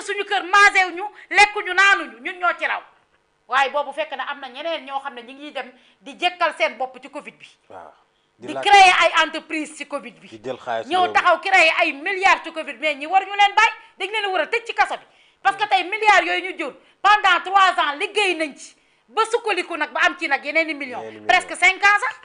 wàcc suñu kër maasew ñu lekkuñu naanuñu ñun ñoo ci raw waaye boobu fekk na am na ñeneen ñoo xam ne ñu ngi dem di jekkal seen bopp ci Covid bi. waaw di créer ay entreprise ci Covid bi. di jël xaalis ñëw taxaw créer ay milliards ci Covid mais ñi war ñu leen bàyyi dañ leen war a tëj ci kaso bi. parce que tey milliards yooyu ñu jur pendant 3 ans liggéey nañ ci ba sukkaliku nag ba am ci nag yeneen i millions. presque 5 ans sax.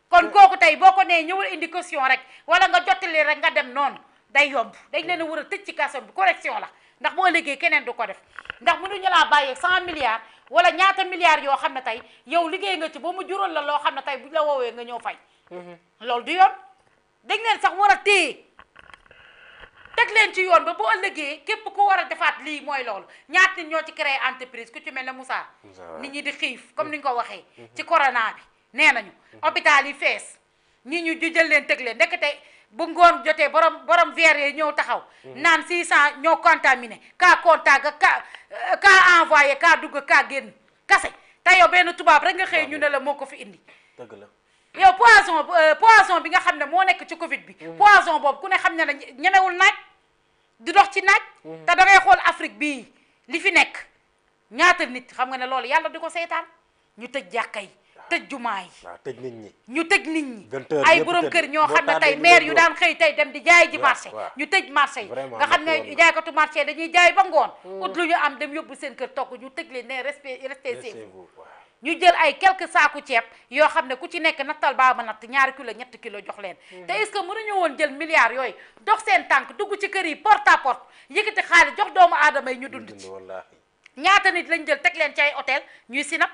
kon kooku tey boo ko nee ñëwal indi caution rek wala nga jottali rek nga dem noonu day yomb dañ leen a war a tëj ci kaso bi correction la ndax boo liggéey keneen du ko def ndax mënuñu laa bàyyi 100 milliards wala ñaata milliards yoo xam ne tey yow liggéey nga ci ba mu jural la loo xam ne tey buñ la woowee nga ñëw fay. loolu du yoon dañ leen sax war a téye teg leen ci yoon ba boo ëllëgee képp ku war a defaat lii mooy loolu ñaata nit ñoo ci créé entreprise ku ci mel ne Moussa. nit ñi di xiif comme ni ñu ko waxee. ci corona bi nee nañu. hôpital yi fees ñi ñu jël leen teg leen ndekete bu ngoon jotee borom verre yi ñëw taxaw. naan 600 ñoo contaminé cas contact cas envoyé cas dugg cas génn kase te yow benn tubaab rek nga xëy ñu ne la moo ko fi indi. dëgg la. yow poisson bi nga xam ne moo nekk ci Covid bi. poisson boobu ku ne xam ne ñemewul naaj di dox ci naaj. te da ngay xool Afrique bii li fi nekk ñaata nit xam nga ne loolu yàlla di ko seetaan ñu tëj jàkka yi tëj jumaa yi. waaw tëj nit ñi. ñu tëj nit ñi. 20 heures ay borom kër ñoo xam ne tey maire yu daan xëy tey dem di jaay ji marché. ñu tëj marché yi nga xam ne jaaykatu marché dañuy jaay ba ngoon. ut lu ñu am dem yóbbu seen kër togg ñu tëj leen ne resté chez vous. ñu jël ay quelques saaku ceeb yoo xam ne ku ci nekk nattal baaba natt 2 kilo 3 kilo jox leen. te est-ce que mënuñu woon jël milliards yooyu dox seen tànk dugg ci kër yi porte à porte yëkkati xaalis jox doomu aadama yi ñu dund ci. ñaata nit lañ jël teg leen ci ay hôtel ñuy sinap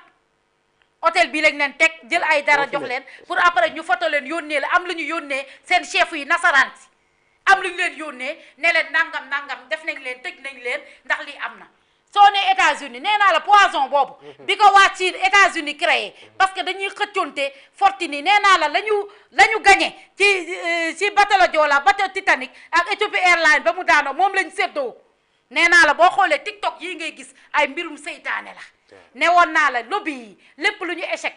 hôtel bii lañ leen teg jël ay dara jox leen pour après ñu foto leen yónnee la am lu ñu yónnee seen chef yi nasaraan si am lu ñu leen yónnee ne leen nangam def nañ leen tëj nañ leen ndax lii am na. soo nee États-Unis nee naa la poisson boobu bi ko waa ci États-Unis créé parce que dañuy xëccoonte fortune nee naa la lañu gagné ci bateau la Joola bateau Titanic ak Ethiopia Airlines ba mu daanoo moom lañ séddoo nee naa la boo xoolee TikTok yii ngay gis ay mbirum seytaane la ne woon naa la lobby yi lépp lu ñu échec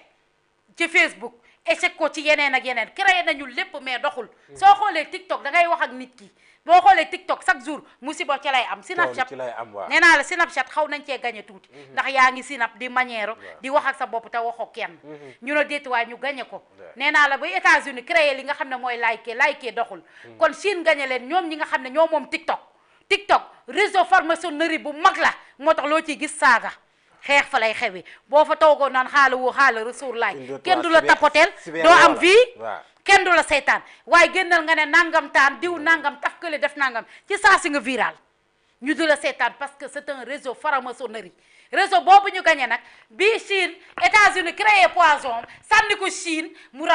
ci Facebook échec ko ci yeneen ak yeneen créé nañu lépp mais doxul soo xoolee TikTok da ngay wax ak nit ki boo xoolee TikTok chaque jour musiba ci lay am. Snapchat nee naa la Snapchat xaw nañ cee gagné tuuti. ndax yaa ngi sinap di manière di wax ak sa bopp te waxoo kenn. ñu ne déet waaye ñu gagné ko. nee naa la ba États-Unis créé li nga xam ne mooy like doxul. kon Chine gagné leen ñoom ñi nga xam ne ñoo moom TikTok réseau franc-maçonnerie bu mag la moo tax loo ciy gis saaga xeex fa lay xewee boo fa toogoon naan xaala rasuul laay kenn du la tapoteel doo am vie. kenn du la seytaan waaye génnal nga ne nangam taan diw nangam taf kële def nangam ci saa si nga viral ñu du la seytaan parce que c'est un réseau franc-maçonnerie réseau boobu ñu gagné nag bii Chine États-Unis créé poison sànni ko Chine mu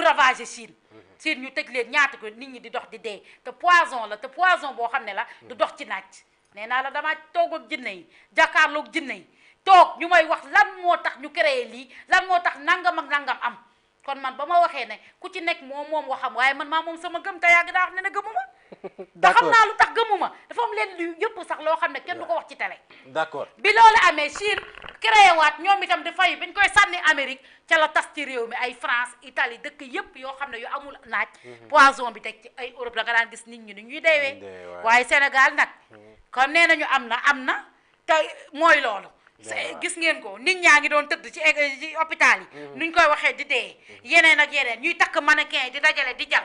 ravagé Chine ñu tëj leen ñaata ko nit ñi di dox di dee te poison la te poison boo xam ne la du dox ci naaj nee naa la damaa toog ak jinne yi jàkkaarloog jinne yi toog ñu may wax lan moo tax ñu créé lii lan moo tax nangam ak nangam am kon man ba ma waxee ne ku ci nekk moom waxam waaye man maa moom sama gëm te yàgg daa wax ne gëmuma te xam naa lu tax gëmuma dafa am leen lu yëpp sax loo xam ne kenn du ko wax ci télé d'accord bi loolu amee Chine créé waat ñoom itam di fay bañ koy sànni Amérique ca la tas ci réew mi ay France Italie dëkk yëpp yoo xam ne yu amul naaj poison bi teg ci ay Europe da nga daan gis nit ñi ni ñuy deewee waaye Sénégal nag kon nee nañu am na te mooy loolu gis ngeen ko nit ñaa ngi doon tëdd ci hôpital yi nuñ koy waxee di dee yeneen ak yeneen ñuy takk mannequin yi di dajale di jal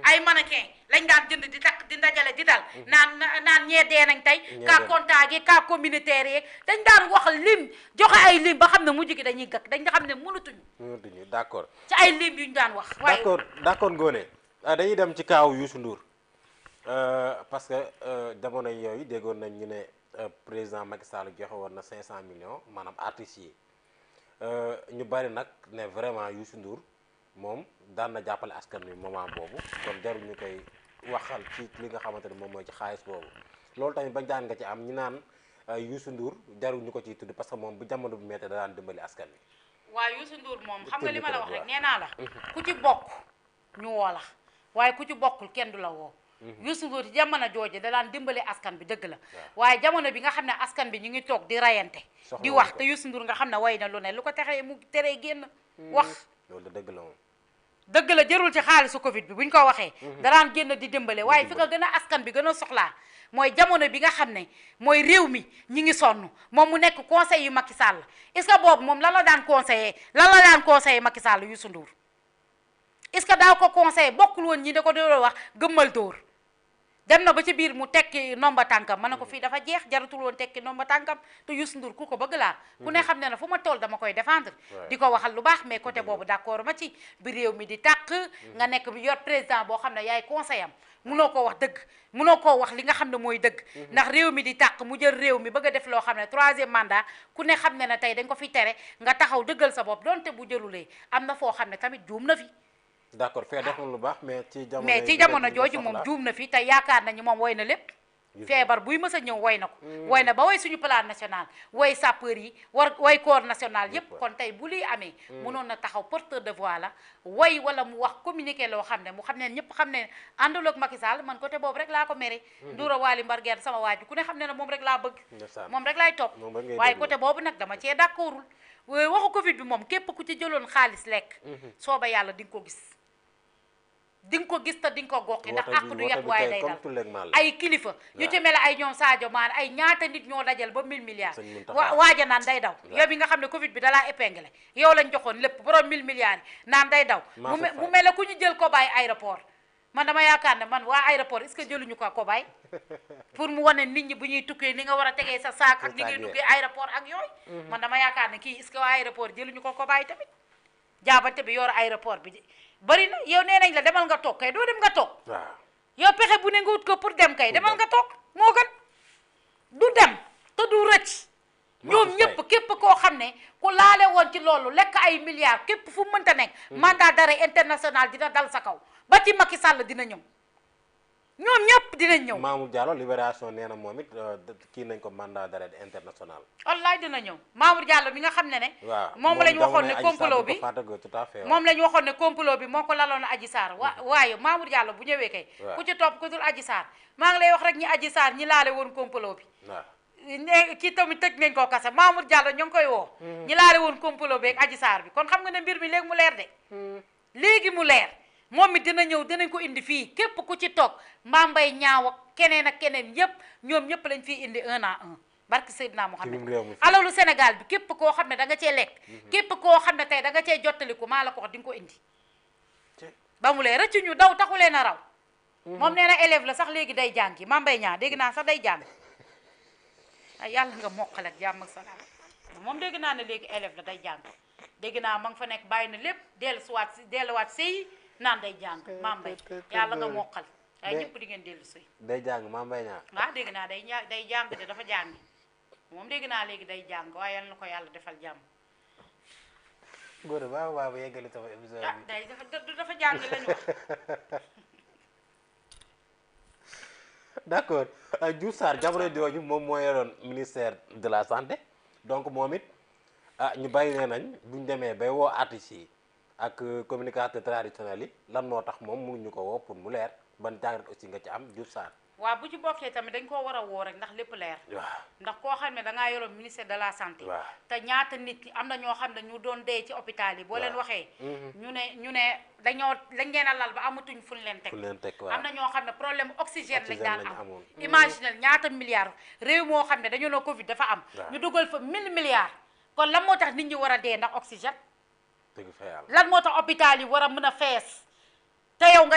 ay mannequin lañ daan jënd di takk di dajale di dal naan ñee dee nañ tey cas contact yi cas communautaire yi dañ daan wax lim joxe ay lim ba xam ne mujj gi dañuy gàkk dañ xam ne mënatuñu d'accord ci ay lim yuñ daan wax waaye d'accord Ngoné dañuy dem ci kaaw Youssou Ndour parce que jamono yooyu déggoon nañ ñu ne président Macky Sall joxe woon na 500 millions maanaam artistes yi ñu bari nag ne vraiment Youssou Ndour moom daan na jàppale askan wi moment boobu kon jarul ñu koy waxal ci li nga xamante ne moom mooy ci xaalis boobu loolu tamit bañ daan nga ci am ñu naan Youssou Ndour jarul ñu ko ciy tudd parce que moom bu jamono bu méttee da daan dimbali askan wi. waaw Youssou Ndour moom xam nga li ma la wax rek nee naa la ku ci bokk ñu woo la waaye ku ci bokkul kenn du la woo. Youssou Ndour ci jamono jooju da daan dimbali askan bi dëgg la waaye jamono bi nga xam ne askan bi ñu ngi toog di rayante di wax te Youssou Ndour nga xam ne way na lu ne lu ko teree mu teree génn wax loolu dëgg la moom dëgg la jërul ci xaalisu Covid bi buñ ko waxee daraan génn di dimbale waaye fi nga gën a askan bi gën a soxlaa mooy jamono bi nga xam ne mooy réew mi ñi ngi sonn moom mu nekk conseil yu Macky Sall est-ce que boobu moom lan la daan conseiller Macky Sall Youssou Ndour est-ce que daaw ko conseiller bokkul woon ñi da ko doon wax gëmmal dóor dem na ba ci biir mu tekki nomba tànkam ma ne ko fii dafa jeex jaratul woon tekki nomba tànkam te Youssou Ndour ku ko bëgg laa ku ne xam ne na fu ma toll dama koy défendre di ko waxal lu baax mais côté boobu d'accord ma ci bi réew mi di tàq nga nekk bi yor président boo xam ne yaay conseil am munoo koo wax dëgg munoo koo wax li nga xam ne mooy dëgg ndax réew mi di tàq mu jël réew mi bëgg a def loo xam ne 3e mandat ku ne xam ne na tey dañ ko fi tere nga taxaw dëggal sa bopp donte bu jëlulee am na foo xam ne tamit juum na fi d'accord fee def na lu baax mais ci jamono jooju moom juum na fi te yaakaar nañu moom woy na lépp feebar buy mës a ñëw woy na ko woy na ba woy suñu plan national woy sapeur yi woy corps national yépp kon tey bu liy amee mënoon na taxaw porteur de voix la woy wala mu wax communiqué loo xam ne mu xam ne ñëpp xam ne àndul ak Macky Sall man côté boobu rek laa ko mere Ndoura Wali Mbarguène sama waaju ku ne xam ne ne moom rek laa bëgg moom rek laay topp waaye côté boobu nag dama cee d'accordul waxu Covid bi moom képp ku ci jëloon xaalis lekk sooba yàlla di nga ko gis di nga ko gis te di nga ko goxi ndax àq du yat waaye day dal ay kilifa ñu ci mel ay ñoom Sadio Mané ay ñaata nit ñoo dajal ba 1000 milliards waaja naan day daw yow bi nga xam ne Covid bi dalaa épinglé yow lañ joxoon lépp borom 1000 milliards yi naan day daw mu mel ne ku ñu jël ko bàyyi aéroport man dama yaakaar ne man waa aéroport est-ce que jëluñu ko bàyyi pour mu wane nit ñi bu ñuy tukkee ni nga war a tegee sa saak ak ni ngay duggee aéroport ak yooyu man dama yaakaar ne kii est-ce que waa aéroport jëluñu ko bàyyi tamit jaabante bi yor aéroport bi bari na yow nee nañ la demal nga toog kay doo dem nga toog yow pexe bu ne nga wut ko pour dem kay demal nga toog moo gën du dem te du rëcc ñoom ñëpp képp koo xam ne ku laale woon ci loolu lekk ay milliards képp fu mënta nekk mandat d'arrêt international dina dal sa kaw ba ci Macky Sall dina ñëw ñoom ñëpp dinañ ñëw Mamour Diallo Libération nee na moom it kii nañ ko mandat d'arrêt international wallaay dina ñëw Mamour Diallo mi nga xam ne moom lañ waxoon ne complot bi moom lañ waxoon ne complot bi moo ko laloon Adji Sarr waaye Mamour Diallo bu ñëwee kay ku ci topp ku dul Adji Sarr maa ngi lay wax rek ñi Adji Sarr ñi laale woon complot bi ne kii tamit tëj nañ ko kase Mamour Diallo ñu ngi koy woo ñi laale woon complot bi ak Adji Sarr bi kon xam nga ne mbir mi léegi mu leer de léegi mu leer moom mi dina ñëw dinañ ko indi fii képp ku ci toog Mbaye Niang ak keneen yépp ñoom ñëpp lañ fii indi 1 à 1 barke Seydina Mohamed alalu Sénégal bi képp koo xam ne da nga cee lekk képp koo xam ne tey da nga cee jottaliku maa la ko wax di nga ko indi ba mu lee rëcc ñu daw taxulee na raw moom nee na élève la sax léegi day jàngi Mbaye Niang dégg naa sax day jàng ay yàlla nga moqal ak jàmm ak salaam moom dégg naa ne léegi élève la day jàng dégg naa ma nga fa nekk bàyyi na lépp delluwaat sëy naan day jàng Mbaye yàlla nga moqal waaye ñëpp di ngeen dellu sëy day jàng Mbaye Niang waaw dégg naa day jàng de dafa jàng moom dégg naa léegi day jàng waaye yal na ko yàlla defal jàmm góor ba yeggali sama émission bi dafa jàng lañu wax d'accord Diouf Sarr jamono jooju moom moo yoroon ministère de la santé donc moom it ñu bàyyi nee nañ buñ demee bay woo artistes yi ak communicateur traditionnel yi lan moo tax moom mënuñu ko woo pour mu leer ban jàngat aussi nga ci am Diouf Sarr waaw bu ci bokkee tamit dañ koo war a woo rek ndax lépp leer ndax koo xam ne dangaa yoroon ministère de la santé te ñaata nit ki am na ñoo xam ne ñu doon dee ci hôpital yi boo leen waxee ñu ne dañ leen a lal ba amatuñ fu ñu leen teg am na ñoo xam ne problème oxygène lañ daan am imaginel ñaata milliards réew moo xam ne dañoo ne Covid dafa am ñu dugal fa 1000 milliards kon lan moo tax nit ñi war a dee ndax oxygène lan moo tax hôpital yi war a mën a fees te yow nga